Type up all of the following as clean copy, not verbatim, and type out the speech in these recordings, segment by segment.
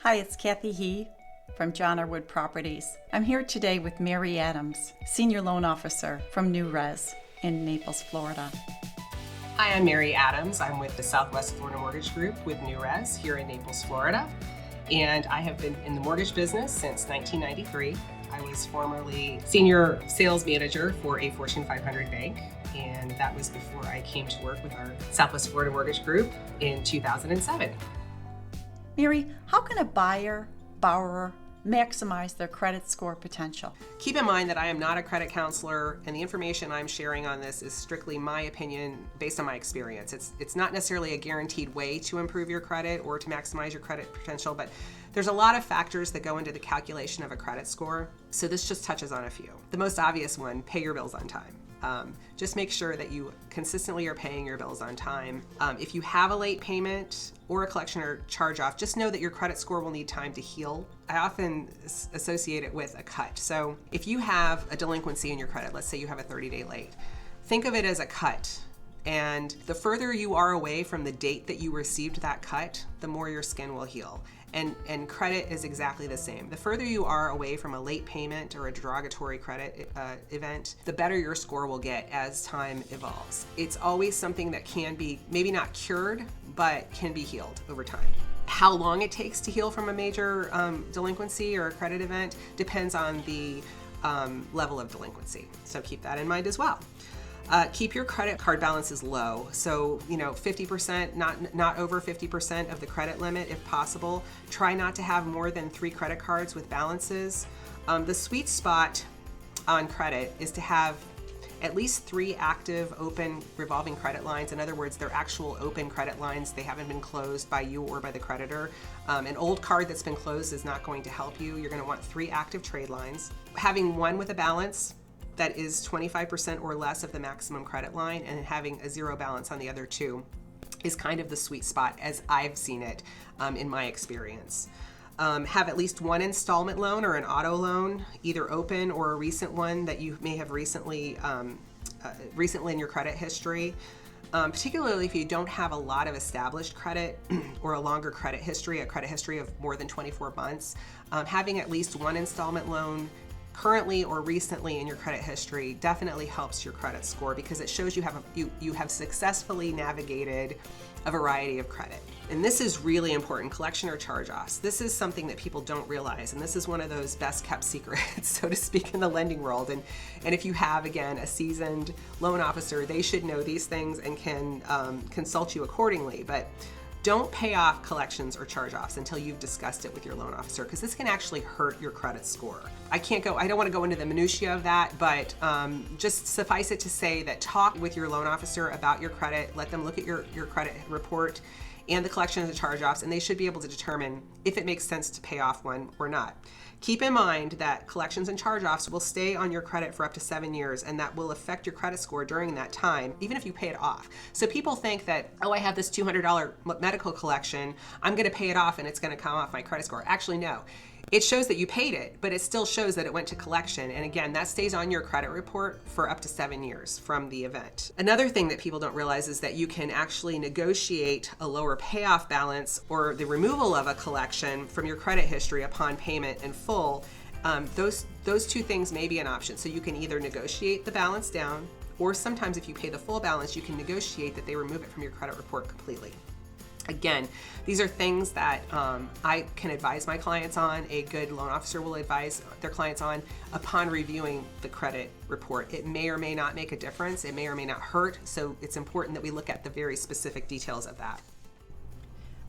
Hi, it's Kathy He from John R. Wood Properties. I'm here today with Mary Adams, Senior Loan Officer from New Res in Naples, Florida. Hi, I'm Mary Adams. I'm with the Southwest Florida Mortgage Group with New Res here in Naples, Florida. And I have been in the mortgage business since 1993. I was formerly Senior Sales Manager for a Fortune 500 bank. And that was before I came to work with our Southwest Florida Mortgage Group in 2007. Mary, how can a borrower maximize their credit score potential? Keep in mind that I am not a credit counselor, and the information I'm sharing on this is strictly my opinion based on my experience. It's not necessarily a guaranteed way to improve your credit or to maximize your credit potential, but there's a lot of factors that go into the calculation of a credit score, so this just touches on a few. The most obvious one, pay your bills on time. Just make sure that you consistently are paying your bills on time. If you have a late payment or a collection or charge off, just know that your credit score will need time to heal. I often associate it with a cut. So if you have a delinquency in your credit, let's say you have a 30-day late, think of it as a cut. And the further you are away from the date that you received that cut, the more your skin will heal. And credit is exactly the same. The further you are away from a late payment or a derogatory credit event, the better your score will get as time evolves. It's always something that can be maybe not cured, but can be healed over time. How long it takes to heal from a major delinquency or a credit event depends on the level of delinquency. So keep that in mind as well. Keep your credit card balances low. So, 50%, not over 50% of the credit limit if possible. Try not to have more than 3 credit cards with balances. The sweet spot on credit is to have at least 3 active open revolving credit lines. In other words, they're actual open credit lines. They haven't been closed by you or by the creditor. An old card that's been closed is not going to help you. You're going to want 3 active trade lines. Having one with a balance that is 25% or less of the maximum credit line, and having a 0 balance on the other 2 is kind of the sweet spot as I've seen it in my experience. Have at least 1 installment loan or an auto loan, either open or a recent one that you may have recently in your credit history. Particularly if you don't have a lot of established credit or a longer credit history, a credit history of more than 24 months, having at least 1 installment loan currently or recently in your credit history definitely helps your credit score because it shows you have successfully navigated a variety of credit. And this is really important, collection or charge-offs. This is something that people don't realize, and this is one of those best kept secrets, so to speak, in the lending world. And if you have, again, a seasoned loan officer, they should know these things and can consult you accordingly. But don't pay off collections or charge-offs until you've discussed it with your loan officer, because this can actually hurt your credit score. I don't want to go into the minutiae of that, but just suffice it to say that talk with your loan officer about your credit, let them look at your credit report and the collection of the charge-offs, and they should be able to determine if it makes sense to pay off one or not. Keep in mind that collections and charge-offs will stay on your credit for up to 7 years, and that will affect your credit score during that time, even if you pay it off. So people think that, I have this $200 medical collection, I'm going to pay it off and it's going to come off my credit score. Actually, no. It shows that you paid it, but it still shows that it went to collection. And again, that stays on your credit report for up to 7 years from the event. Another thing that people don't realize is that you can actually negotiate a lower payoff balance or the removal of a collection from your credit history upon payment in full. Those 2 things may be an option. So you can either negotiate the balance down, or sometimes if you pay the full balance, you can negotiate that they remove it from your credit report completely. Again, these are things that I can advise my clients on, a good loan officer will advise their clients on upon reviewing the credit report. It may or may not make a difference, it may or may not hurt, so it's important that we look at the very specific details of that.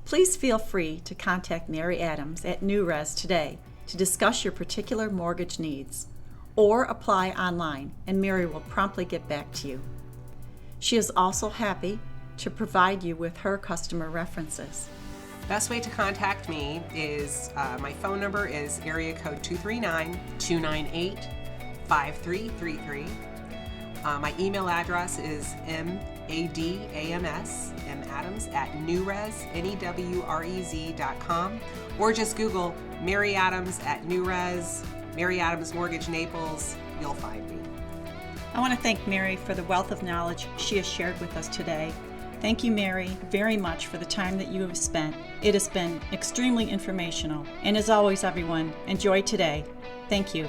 Please feel free to contact Mary Adams at New Res today to discuss your particular mortgage needs, or apply online, and Mary will promptly get back to you. She is also happy to provide you with her customer references. Best way to contact me is my phone number is area code 239-298-5333. My email address is madams@newrez.com, or just Google Mary Adams at New Res, Mary Adams Mortgage Naples. You'll find me. I want to thank Mary for the wealth of knowledge she has shared with us today. Thank you, Mary, very much for the time that you have spent. It has been extremely informational. And as always, everyone, enjoy today. Thank you.